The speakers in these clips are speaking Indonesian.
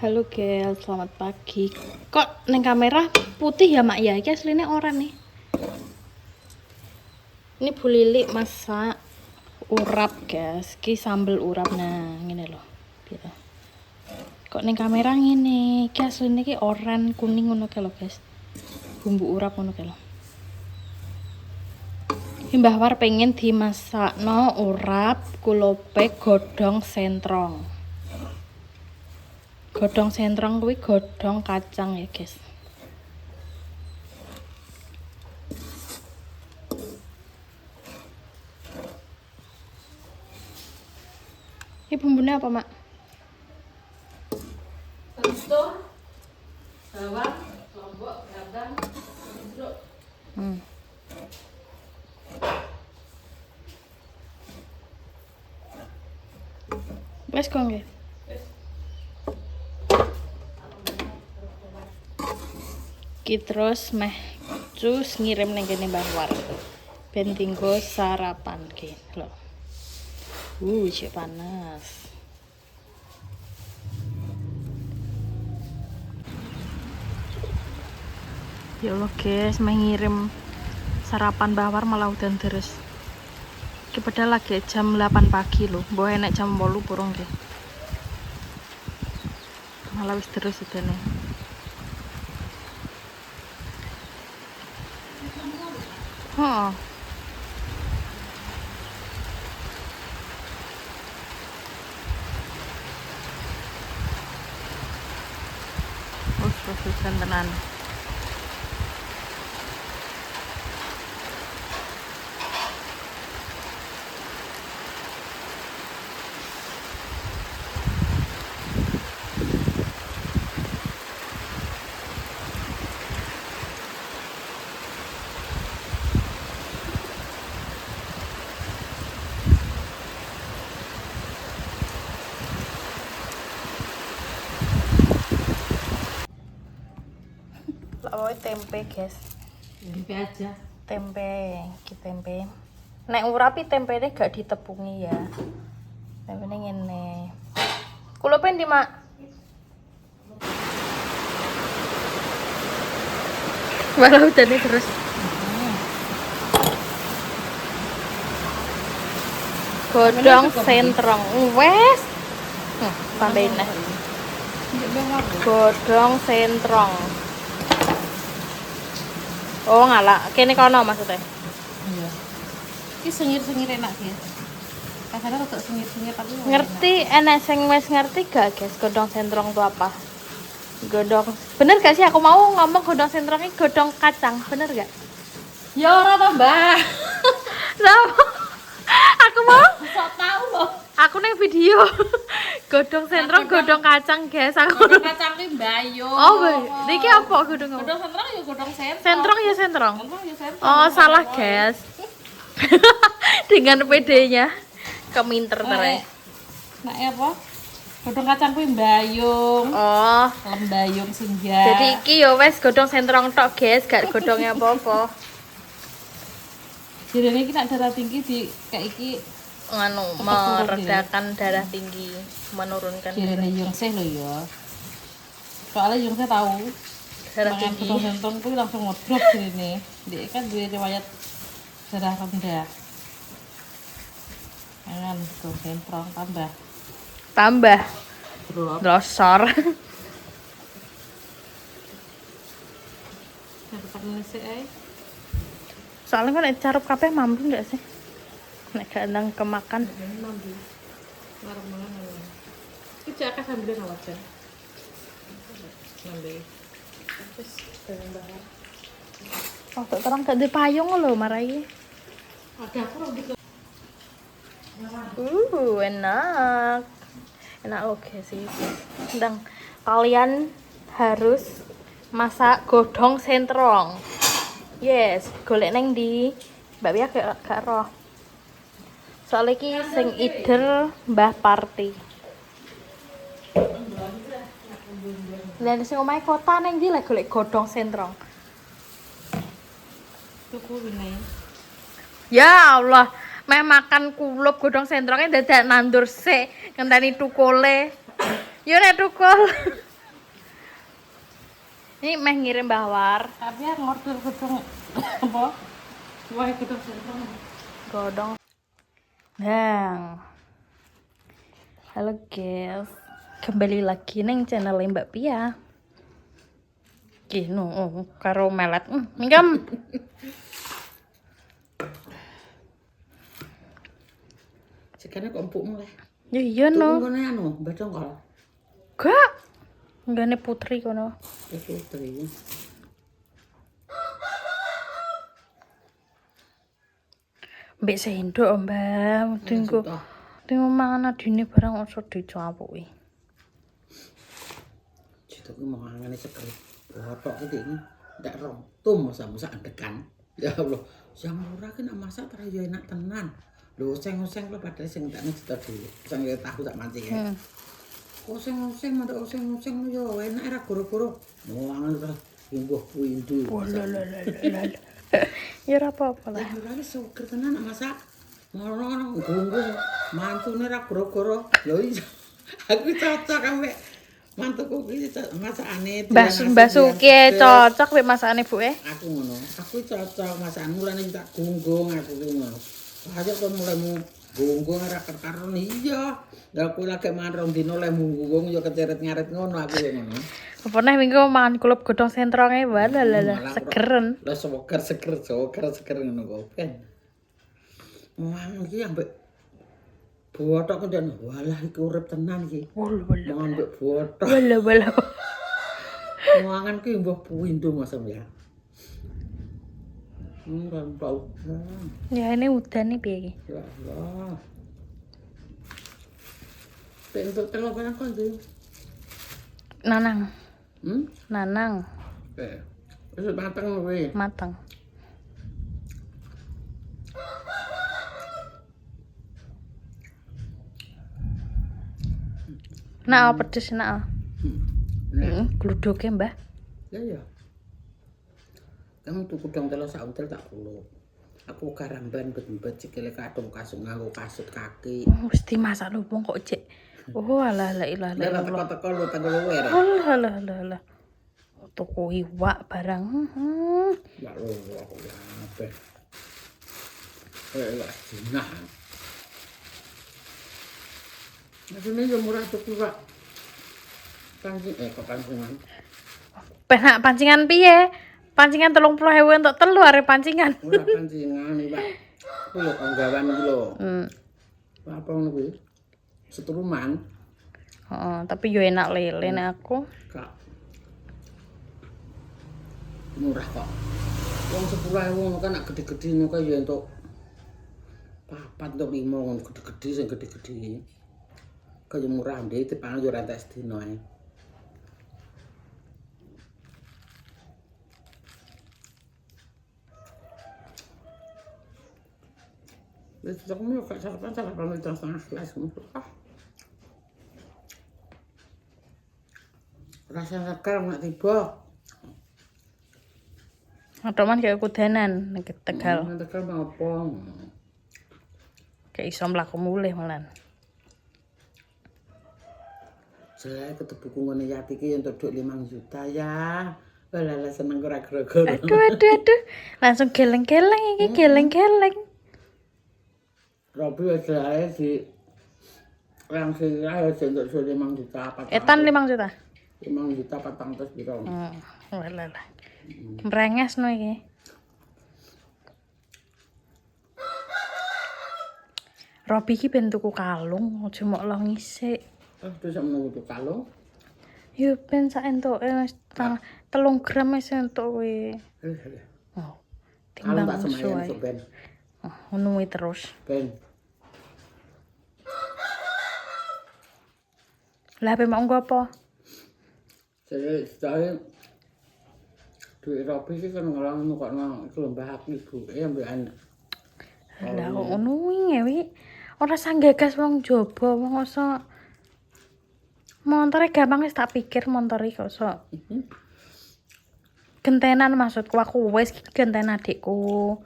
Halo Gel, selamat pagi. Kok neng kamera putih ya mak ya? Ini aslinya oranye nih. Ini Bu Lili masak urap guys. Ki sambel urap nah, ngene loh. Gitu. Kok neng kamera ngene? Ki aslinya ki oranye kuning ngono ke lho guys. Bumbu urap ngono ke lho. Mbah War pengen dimasakno urap kulope godhong sentrong. Godhong sentrong kuwi godhong kacang ya guys. Ini bumbunya apa mak? Telur, bawang, lombok, gabang, jeruk. Wes kok nggih. Ki terus meh cus ngirim ning kene Mbah War. Ben tinggo sarapan ki lho. Cek panas. Ya Allah guys, meh ngirim sarapan Mbah War malah udan deres. Ki padahal lagi jam 8 pagi lho, mbok enek jam 8 burung nggih. Malah wis deres udane. Heeh. Terus tenan. Oh, tempe guys. Tempe aja. Tempe, tempe. Nek urapi tempene gak ditepungi ya. Tempene ngene. Kulope ndi, Mak? Walau udane terus. Godhong sentrong. Wes. Tambahin neh. Godhong sentrong. Oh, ngalah. Kene kono maksudnya. Iya. Ini sengir-sengir enak ya. Kasarnya rada sengir-sengir tapi Ngerti enek sing wis ngerti gak, guys? Godhong sentrong itu apa? Godhong. Bener gak sih aku mau ngomong godhong sentrong ini godhong kacang, bener gak? ya ora to, Mbak. Sama. Aku mau. Sok tahu loh. Aku neng video. Godhong sentrong, godhong kacang, guys. Aku. Godhong kacang ki mbayo. Oh, iki apa godhong? Godhong sentrong ya godhong sentrong. Sentrong ya sentrong. Sentrong ya sentrong. Oh, salah, guys. Dengan PD-nya. Keminter terus. Nek apa? Godhong kacang kuwi mbayung. Oh. Lembayung singgah. Jadi iki ya wes godhong sentrong tok, guys, gak godhongnya apa-apa. Jadi ini kita darah tinggi di kayak iki Nganu Cepat meredakan darah tinggi, menurunkan Jirene Yungseh lho ya. Soalnya Yungseh tahu darah mangan tinggi. godhong sentrong kuwi langsung ngedrop jirene. Dia kan duwe riwayat darah rendah. Mangan godhong sentrong Tambah drop. drosor. Cepat nesek ae. Soalnya kan carup kabeh mampu enggak sih? Nek gak ndang kemakan. Mampu. Larang mangan. Iki cek akeh sambil ngawajan. Nambe. Terus barang bahar. Oh, tak terang gak di payung lho marai. Ada aku lagi ke Enak. Enak oke sih. Ndang kalian harus masak godhong sentrong. Yes, golek neng di Mbak Pia gak roh. Soalnya ki sing ider Mbah Parti. Lah sing omahe kota neng ndi lek golek godhong sentrong. tuku ini. Ya Allah, meh makan kulup godhong sentrongnya dadak nandur sik, ngenteni tukule. Yo nek tukul. Ini meh ngirim bawar. Tapi ya ngorder gedung apa? Wah, gedung sentrum. Godong. Nah. Halo guys. Kembali lagi neng channel Mbak Pia. Gino, karo melet. Minggam. Sekarang kok empukmu lah. Ya iya no. Tunggu nih anu, badong kok. Gak. Enggaknya putri kono. Putri. Mbak sendok mbak. Tinggu mangan adine barang usah dicapuki. Cito ku mangane sekali. Botok iki iki ndak rontum masa-masa andekan. Ya Allah, yang murah ki nak masak terus yo enak tenan. Lho oseng-oseng lho padahal sing tak cita dhewe. Sing tahu tak mancing ya. Oseng-oseng mantuk oseng-oseng yo enak ra goro-goro. Mangan terus imbuh windu. Ya ora apa-apa lah. Lah ora wis seger tenan nak masak. Ngono gunggung mantune ra goro-goro. Lho iya. Aku cocok ambek mantuku ki masakane Mbak Suki cocok mek masakane Bu Aku ngono. Aku cocok masakan mulane tak gunggung aku ki ngono. Ayo kok mulaimu gunggung ora kekaron iya. Lah aku lagi mangan rong dino le gunggung ya keceret-ngaret ngono aku ya ngono. Apa nih minggu mangan kulup godhong sentronge walah segeren. Lah seger ngono kok ben. Mangan iki ambek botok dan walah iki urip tenan iki. Mangan ambek botok. Walah. Mangan ki mbah puindo Mas ya. Rantau. Ya ini udan nih piye iki? Ya Allah. Bentuk telur kan kok iki. Nanang. Hmm? Nanang Wis mateng kowe. matang. Nak pedes nak. Gluduke Mbah. Ya. Kamu tuku dong telur sak untel tak kulo. Aku karamban bet-bet sikile kadung kasung nganggo kasut kaki. Wis dimasak lho wong kok cek. Oh alah la ilaha Lah illallah. teko-teko lu tanggo luwe. Alah. Tuku iwak barang. Ya Allah, ya apa. Lah jinah. Masune yo murah tuku Pak. Pancingan. Penak pancingan piye? Pancingan 30.000 untuk telu arep pancingan. Ora pancingan iki, Pak. Ku lho panggawan iki lho. Apa ngono kuwi? Setruman. Heeh, tapi yo enak lele nek aku. Kak. Murah kok. Wong 10.000 ngono kan nak gede-gede ngono kan ya entuk 4 atau 5 ngono gede-gede sing gede-gede. Kaya murah ndek dipangan yo ora entek sedina ae. Wis kamu gak sarapan itu setengah gelas ngono. Rasa segar nak tiba. Adoman kayak kudanan nek Tegal. Tegal apa? Kayak iso mlaku mulih malan. Saya ketemu ngene Yati ki entuk dhuwit 5 juta ya. Walah seneng ora goro-goro. Aduh. Langsung geleng-geleng iki, geleng-geleng. Robi wis ae di yang sirah ya entuk 5 juta apa. Etan 5 juta. 5 juta 400 piro. Walah. Mrenges no iki. Robi iki ben tuku kalung, aja mok lo ngisik. Terus menunggu tuh kalung. Yo ben sak entuke wis 3 gram wis entuk kowe. Oh. Kalung Timbang tak semayan sesuai. Ben. Oh, ngono terus. Ben. Lah pe mau nggo apa? Saya duit Robi sih kan ngelang nukokno iku Mbah Ibu ambek anak. Lah kok ngono ngewi. Ora sanggagas wong jaba, wong iso montore gampang wis tak pikir montore kok iso. Gentenan maksudku aku wis genten adikku.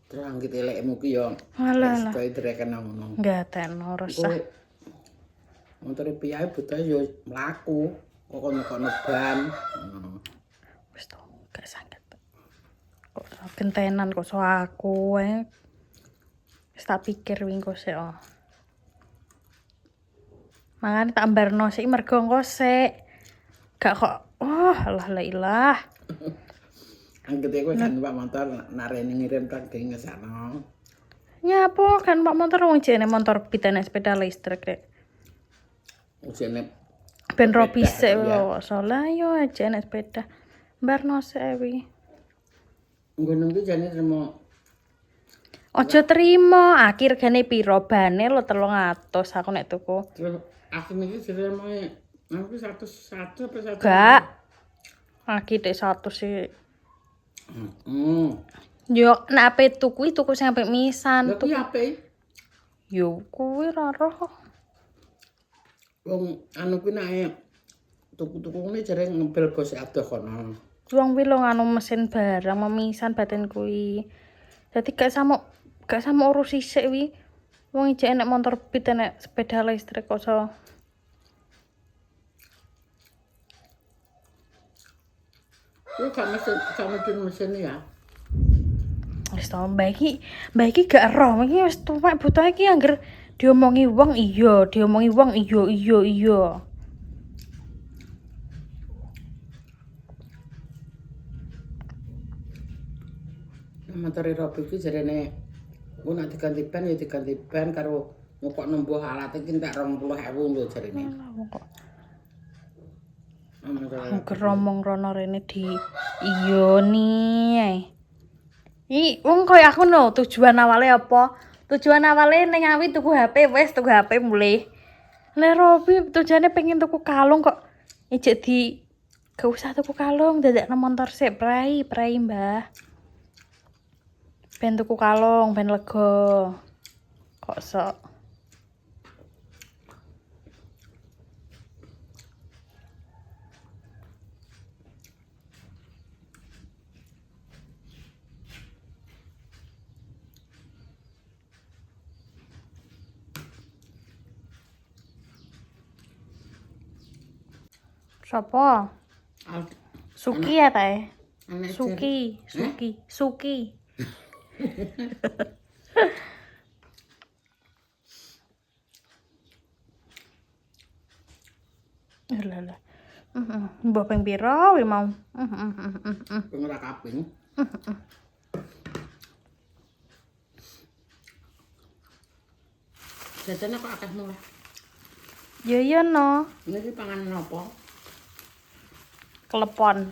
Terus anggit elekmu ki yo. Alah. Wis koyo direken ngono. Enggak ten ora usah. Montore piye butuhe yo mlaku. Kok kono ban. Wis to, gak sangket. Kok gentenan kok so aku wis tak pikir wingi kok sik. Makane tak mbarno sik mergo engko sik. Gak kok alah la ilah. Anggete kowe kan numpak motor narene ngirim tak ngesana. Nyapo kan pak motor wong jene motor pitane sepeda listrik rek. Ujene Ben robi sepeda, sik ya. soalnya yo aja nek sepeda. Mbarno sik wi. Nggonmu ki jane trimo Ojo trimo, akhir gane piro bane lo 300 aku nek tuku. terus aku iki trimo aku 100 apa 100. Gak. Aki dek 100 sih. Yo nek ape tuku sing apik misan. Lha kuwi ape? Yo kuwi ra roh. Wong anu kuwi nek tuku-tukune jare ngempel bos adoh kono. Wong kuwi lo nganu mesin barang memisan baten kuwi. Dadi gak sama urus sisik wi. Wong ijek enek motor beat enek sepeda listrik kok so. Kuwi gak mesin ya. Wis to mbak iki gak roh, iki wis tuwek butuh iki angger diomongi wong iya. Motore Robi iki jarene ku nek diganti ban karo ngokok nembuh alat iki entek 20.000 lho jarene. Angger omong rono rene di iyoni ae. Wong koyo aku no, tujuan awale apa? Tujuan awale ning Ngawi tuku HP, wis tuku HP mulih. Nek Robi tujuane pengen tuku kalung kok ijek di gak usah tuku kalung, dadakno motor sik prai Mbah. Ben tuku kalung, ben lega. Kok sok. Sopo? Suki ya tae? Suki. Lah. Mbah ping pira wi mau? Ora kaping. Jajane kok akeh mulih. Ya no, Niki panganan apa? kelepon.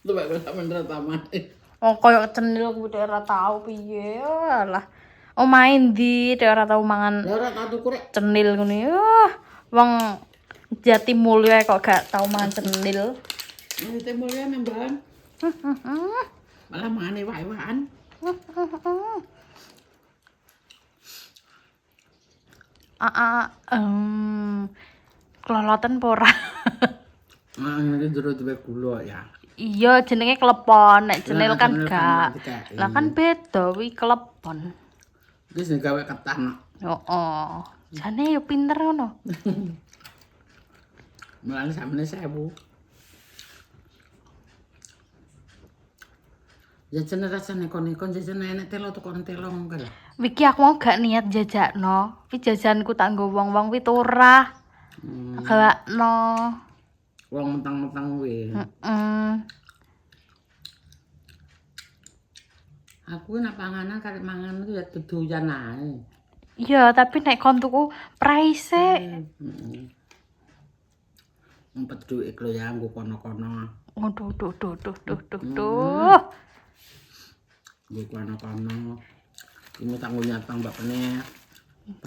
Tuwek kok bener taman. Oh koyo cenil kuwi dhek ora tau piye. Alah. Omahe ndi dhek ora tau mangan Lah ora tak tuku rek. cenil ngene. Wong Jati Mulya kok gak tau mangan cenil. Ini mulya nembahan. Malah mangane wae-waean. Keloloten apa ora? Nah, ini jero duwe gula ya. Iya, jenenge klepon. Nek cenil Lah, kan cenil gak. kan gak. Lah kan beda wi klepon. Iki sing gawe ketan. Heeh. Jane yo pinter ngono. Mulane samene 1000. Jajan rasane kon-kon jajan enek telo tukon telo ngono lho. Wiki aku mau gak niat jajakno. Wi jajanku tak nggo wong-wong wi turah. Galakno. Wong mentang-mentang kuwi. Aku nak panganan karek mangan itu ya dodoyan ae. Iya, tapi nek kon tuku price. Ngumpet duit lho ya nggo kono-kono. Duh. Nggo kono-kono. Ini tanggung nyatang bapaknya.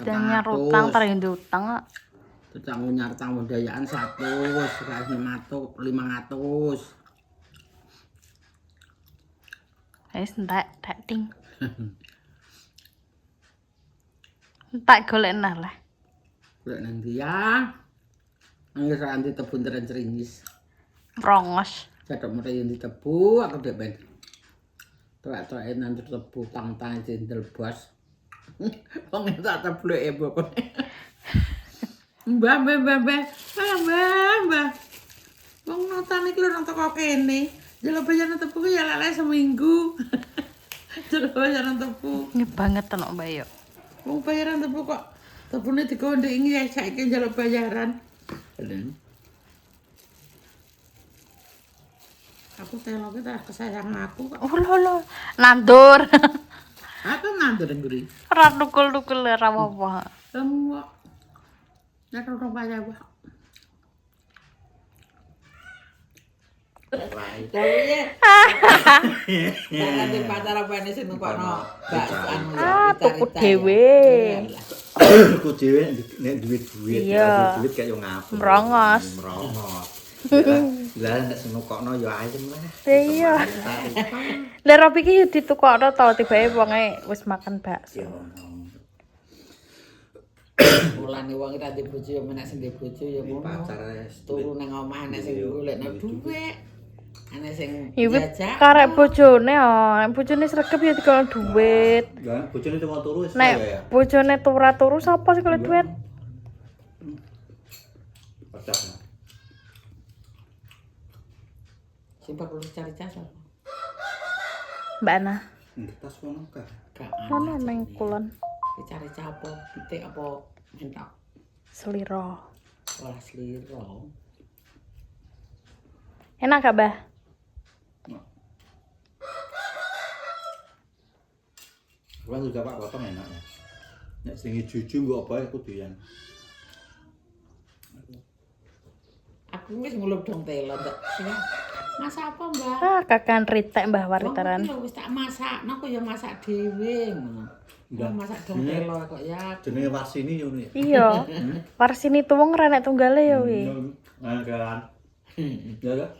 Dan nyarutang taring utang. Tanggung nyatang budayaan 100, 500. Wis entek ting. Tak golek nah lah. Golek nang ndi ya? Angger anti tebu nderen ceringis. Rongos. Cetok mrene yen ditebu aku dek ben. Tok-toke nanti tebu tang-tang cendel bos. Wong tak tebluke pokoknya. Mbah. Mbah. Wong notan iki lho nang toko kene. Jelo bayaran tepu ya lek seminggu. Jelo bayaran tepu. Ini banget tenan Mbak yo. Wong bayaran tepu kok tepune dikondeki ya saiki jelo bayaran. Aku telo kita kesayang aku kok. Oh lho, nandur. Aku nandur nguri. Ora nukul-nukul ora apa-apa. Semua. Ya orang bayar Pak. Jangan di pacar apa ini sing nukokno baksan. Tuku dhewe. Aku dhewe nek duit. Iya. Duit kayak yo ngapur. Merongos. Lah nek sing nukokno yo ayem lah. Iya. Lah Robi ki yo ditukokno to tibake wonge wis makan bakso. Mulane wong ora di bojo yo menak sing di bojo yo ngono. Pacar Turu nang omah nek sing golekno dhuwit. Ana sing Ya wis jajak. karek bojone nek bojone sregep ya dikono duit. Lah bojone teko turu wis Nek bojone turu sapa sing golek duit? Pacar. Sing perlu cari casa. Mbak Ana. Tas kono ka. Gak Ono nang kulon cari capo, pitik apa entok. Seliro. Olah sliro. Enak gak, Mbah? Kan juga Pak potong enak ya. Nek sing juju mbok apa aku doyan. Aku wis ngulup dong telo ndak. Masak apa, Mbak? Ah, kakan ritek Mbah Waritaran. Wong iki lho wis tak masakno kok ya masak dhewe ngono. Mbah. Masak dong telo kok ya. Jenenge Warsini yo nek. Iya. Warsini tuwung renek tunggale ya wi. Nah kan. Ya kan?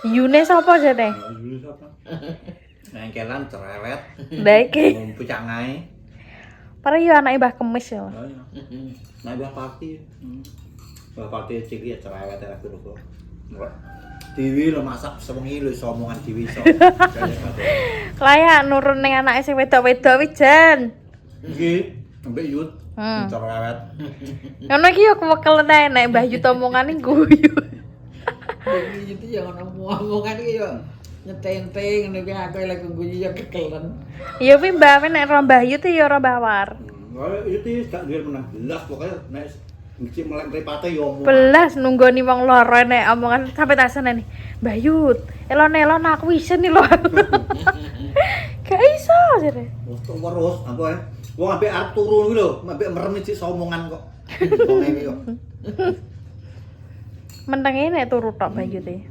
Yune sapa jane? Dulu siapa? Nengkelan cerewet. Lah iki. Pucak ngae. Para yo anake Mbah Kemis ya. Oh iya. Nah, Mbah Pati. Mbah Pati cilik cerewet ya karo. Dewi lo masak sewengi lo iso omongan dewi iso. Layak nurun ning anake sing wedok-wedok wi Jan. Iki ambek Yud. Cerewet. Ngono iki yo kewekelen ae nek Mbah Yut omongane guyu. Iki itu ya ono omongan iki yo nyetenteng ngene iki aku lagi guyu ya kekelen. Ya wi Mbah nek ro Mbah Yut ya ora Mbah War. Wah, itu gak duwe menang belas pokoknya nek mesti melek mripate yo omong. Belas nunggoni wong loro nek omongan sampe tak seneni. Mbah Yut, elon-elon aku isin nih lho. Gak iso jare. Wes terus aku wong ambek arep turu iki lho, ambek merem iki omongan kok. Wong iki kok. Mentenge nek turu tok Mbah Yut e.